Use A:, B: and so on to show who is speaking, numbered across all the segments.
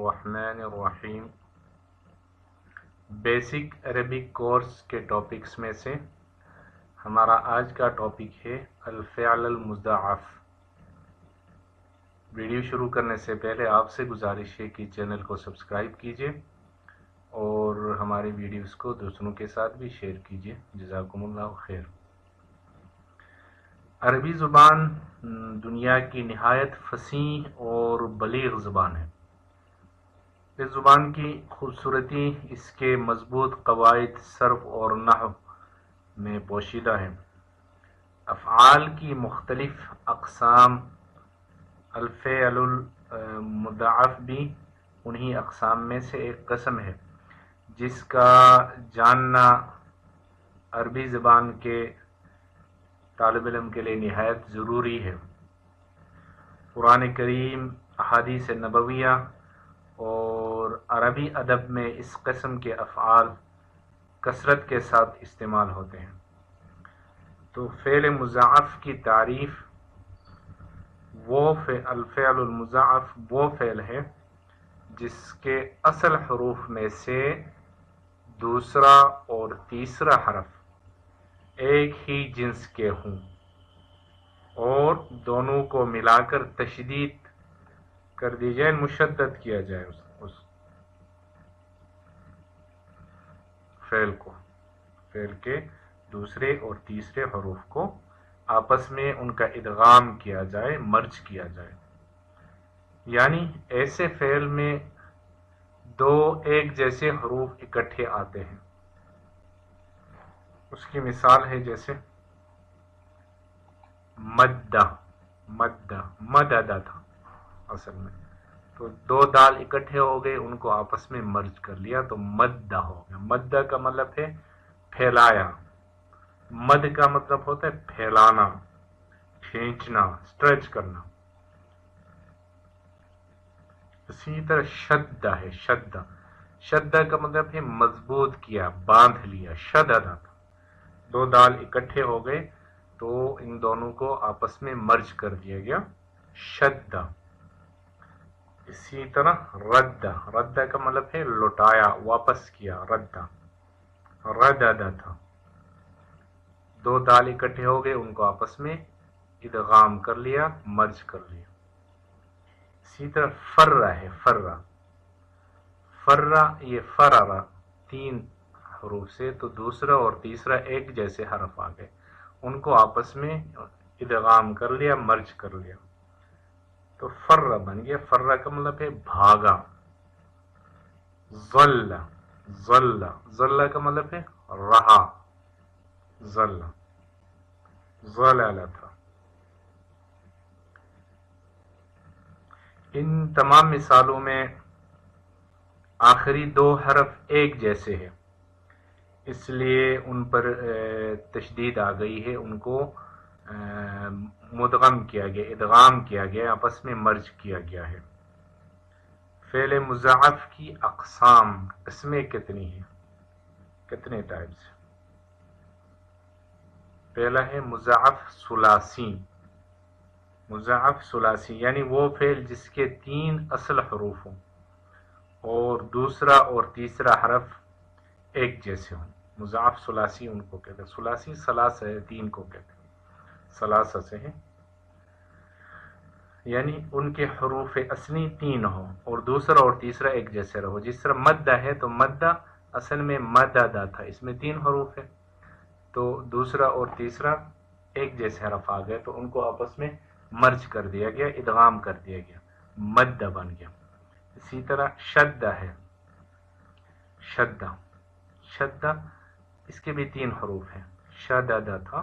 A: الرحمن الرحیم۔ Basic Arabic course کے ٹاپکس میں سے ہمارا آج کا ٹاپک ہے الفعل المضاعف۔ ویڈیو شروع کرنے سے پہلے آپ سے گزارش ہے کہ چینل کو سبسکرائب کیجیے اور ہماری ویڈیوز کو دوسروں کے ساتھ بھی شیئر کیجیے۔ جزاکم اللہ خیر۔ عربی زبان دنیا کی نہایت فصیح اور بلیغ زبان ہے۔ اس زبان کی خوبصورتی اس کے مضبوط قواعد صرف اور نحو میں پوشیدہ ہے۔ افعال کی مختلف اقسام، الفعل المضاعف بھی انہی اقسام میں سے ایک قسم ہے جس کا جاننا عربی زبان کے طالب علم کے لیے نہایت ضروری ہے۔ قرآن کریم، احادیث نبویہ اور عربی ادب میں اس قسم کے افعال کثرت کے ساتھ استعمال ہوتے ہیں۔ تو فعل مضاعف کی تعریف، الفعل المضاعف وہ فعل ہے جس کے اصل حروف میں سے دوسرا اور تیسرا حرف ایک ہی جنس کے ہوں اور دونوں کو ملا کر تشدید کر دی جائے، مشدد کیا جائے اس فعل کے دوسرے اور تیسرے حروف کو آپس میں ان کا ادغام کیا جائے، مرج کیا جائے۔ یعنی ایسے فعل میں دو ایک جیسے حروف اکٹھے آتے ہیں۔ اس کی مثال ہے جیسے مددہ تھا اصل میں، تو دو دال اکٹھے ہو گئے، ان کو آپس میں مرج کر لیا تو مدہ ہو گیا۔ مدہ کا مطلب ہے پھیلایا، مد کا مطلب ہوتا ہے پھیلانا، کھینچنا، اسٹریچ کرنا۔ اسی طرح شدہ ہے، شدہ کا مطلب ہے مضبوط کیا، باندھ لیا، شددہ تھا۔ دو دال اکٹھے ہو گئے تو ان دونوں کو آپس میں مرج کر دیا گیا، شدہ۔ اسی طرح ردہ کا مطلب ہے لوٹایا، واپس کیا، رددہ تھا۔ دو دال اکٹھے ہو گئے، ان کو آپس میں ادغام کر لیا، مرج کر لیا۔ اسی طرح فرہ ہے، فرہ یہ فرارا تین حروف سے، تو دوسرا اور تیسرا ایک جیسے حرف آ گئے، ان کو آپس میں ادغام کر لیا، مرج کر لیا تو فرہ بن گیا۔ فرہ کا مطلب ہے بھاگا۔ ظل کا مطلب ہے رہا، ظلل تھا۔ ان تمام مثالوں میں آخری دو حرف ایک جیسے ہیں، اس لیے ان پر تشدید آ گئی ہے، ان کو مدغم کیا گیا، ادغام کیا گیا، آپس میں مرج کیا گیا ہے۔ فعل مضاعف کی اقسام، قسمیں کتنی ہیں، کتنے ٹائپس؟ پہلا ہے مضاعف ثلاثی، یعنی وہ فعل جس کے تین اصل حروف ہوں اور دوسرا اور تیسرا حرف ایک جیسے ہوں، مضاعف ثلاثی ان کو کہتے ہیں۔ ثلاثی ثلاثہ ہے، تین کو کہتے ہیں، ثلاثہ سے ہے، یعنی ان کے حروف اصلی تین ہوں اور دوسرا اور تیسرا ایک جیسے رہو۔ جس طرح مدہ ہے تو مدہ اصل میں مددہ تھا، اس میں تین حروف ہے، تو دوسرا اور تیسرا ایک جیسے حرف آ گئے تو ان کو آپس میں مرج کر دیا گیا، ادغام کر دیا گیا، مدہ بن گیا۔ اسی طرح شدہ ہے، شدہ اس کے بھی تین حروف ہیں، شددہ تھا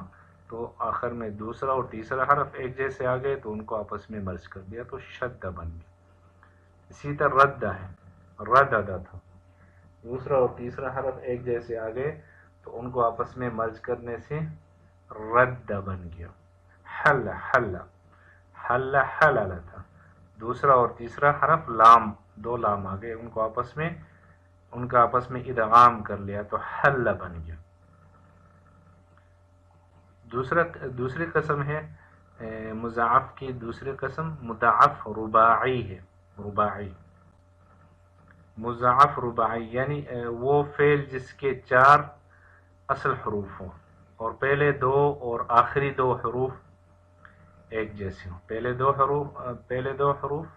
A: تو آخر میں دوسرا اور تیسرا حرف ایک جیسے آ گئے تو ان کو آپس میں مرج کر دیا تو شدہ بن گیا۔ اسی طرح ردہ ہے، رددہ تھا، دوسرا اور تیسرا حرف ایک جیسے آ گئے تو ان کو آپس میں مرج کرنے سے ردہ بن گیا۔ حلل تھا، دوسرا اور تیسرا حرف دو لام آ گئے، ان کا آپس میں ادغام کر لیا تو حل بن گیا۔ دوسری قسم ہے مضاعف کی، دوسری قسم مضاعف رباعی ہے، رباعی مضاعف رباعی یعنی وہ فعل جس کے 4 اصل حروف ہوں اور پہلے 2 اور آخری 2 حروف ایک جیسے ہوں، پہلے دو حروف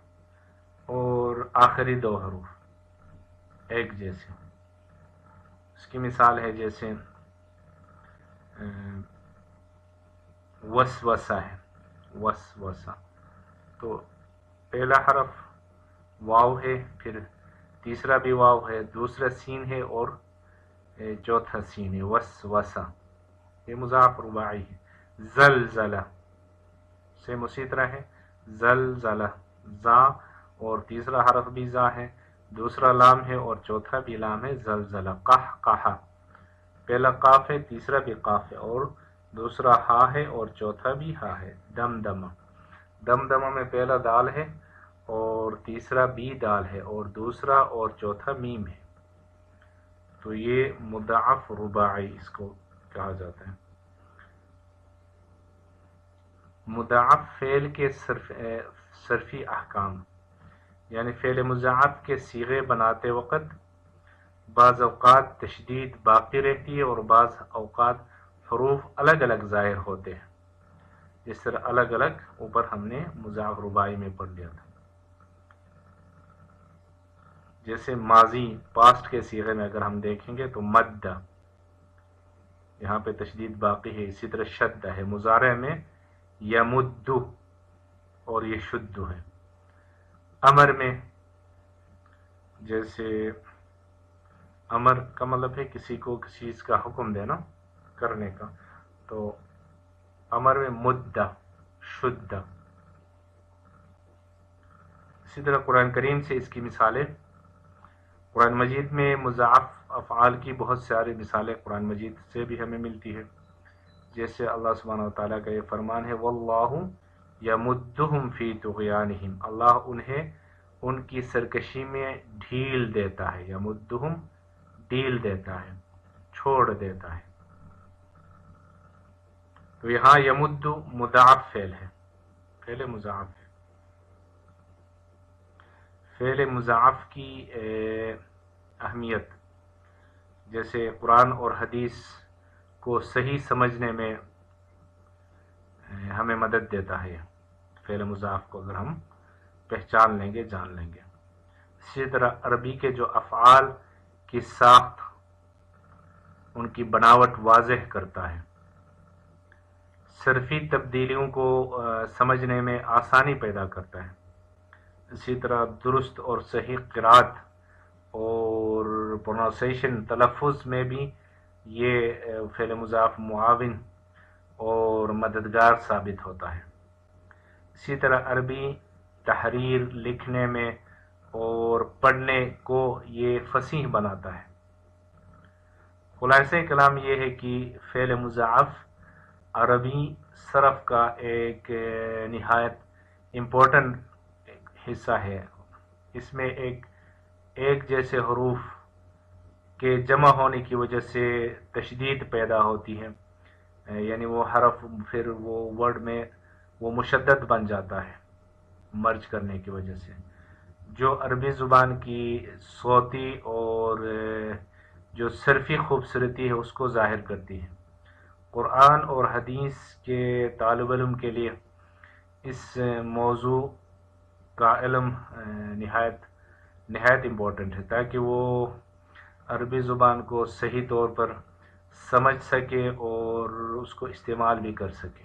A: اور آخری 2 حروف ایک جیسے ہوں۔ اس کی مثال ہے جیسے وسوسہ ہے، وسوسہ تو پہلا حرف واو ہے، پھر تیسرا بھی واو ہے، دوسرا سین ہے اور چوتھا سین ہے، وسوسہ، یہ مضاعف رباعی ہے۔ زلزلہ سیم اسی طرح ہے، زلزلہ، زا اور تیسرا حرف بھی زا ہے، دوسرا لام ہے اور چوتھا بھی لام ہے، زلزلہ۔ قہقہ، پہلا قاف ہے، تیسرا بھی قاف ہے اور دوسرا ہا ہے اور چوتھا بھی ہا ہے۔ دمدمہ، دمدمہ میں پہلا دال ہے اور تیسرا بھی دال ہے اور دوسرا اور چوتھا میم ہے، تو یہ مضاعف رباعی اس کو کہا جاتا ہے۔ مضاعف فعل کے صرفی احکام، یعنی فعل مضاعف کے صیغے بناتے وقت بعض اوقات تشدید باقی رہتی ہے اور بعض اوقات حروف الگ الگ ظاہر ہوتے ہیں، جس طرح الگ الگ اوپر ہم نے مضاعف رباعی میں پڑھ لیا تھا۔ جیسے ماضی پاسٹ کے صیغے میں اگر ہم دیکھیں گے تو مد، یہاں پہ تشدید باقی ہے، اسی طرح شد ہے۔ مضارع میں یمد اور یہ شد ہے۔ امر میں جیسے امر کا مطلب ہے کسی کو کسی چیز کا حکم دینا، کرنے کا، تو امر میں مد، شد۔ اسی طرح قرآن کریم سے اس کی مثالیں، قرآن مجید میں مضاعف افعال کی بہت ساری مثالیں قرآن مجید سے بھی ہمیں ملتی ہے، جیسے اللہ سبحانہ وتعالیٰ کا یہ فرمان ہے واللہ یمدہم فی طغیانہم، اللہ انہیں ان کی سرکشی میں ڈھیل دیتا ہے، یمدہم ڈھیل دیتا ہے، چھوڑ دیتا ہے۔ تو یہاں یمد مضاعف فعل ہے، فعل مضاعف ہے۔ فعل مضاعف کی اہمیت، جیسے قرآن اور حدیث کو صحیح سمجھنے میں ہمیں مدد دیتا ہے، فعل مضاعف کو اگر ہم پہچان لیں گے، جان لیں گے۔ اسی طرح عربی کے جو افعال کی ساخت، ان کی بناوٹ واضح کرتا ہے، صرفی تبدیلیوں کو سمجھنے میں آسانی پیدا کرتا ہے۔ اسی طرح درست اور صحیح قرات اور پروننسیشن، تلفظ میں بھی یہ فعل مضاعف معاون اور مددگار ثابت ہوتا ہے۔ اسی طرح عربی تحریر، لکھنے میں اور پڑھنے کو یہ فصیح بناتا ہے۔ خلاصہ کلام یہ ہے کہ فعل مضاعف عربی صرف کا ایک نہایت امپورٹنٹ حصہ ہے۔ اس میں ایک جیسے حروف کے جمع ہونے کی وجہ سے تشدید پیدا ہوتی ہے، یعنی وہ حرف پھر وہ ورڈ میں وہ مشدد بن جاتا ہے مرج کرنے کی وجہ سے، جو عربی زبان کی صوتی اور جو صرفی خوبصورتی ہے اس کو ظاہر کرتی ہے۔ قرآن اور حدیث کے طالب علم کے لیے اس موضوع کا علم نہایت امپورٹنٹ ہے، تاکہ وہ عربی زبان کو صحیح طور پر سمجھ سکے اور اس کو استعمال بھی کر سکے۔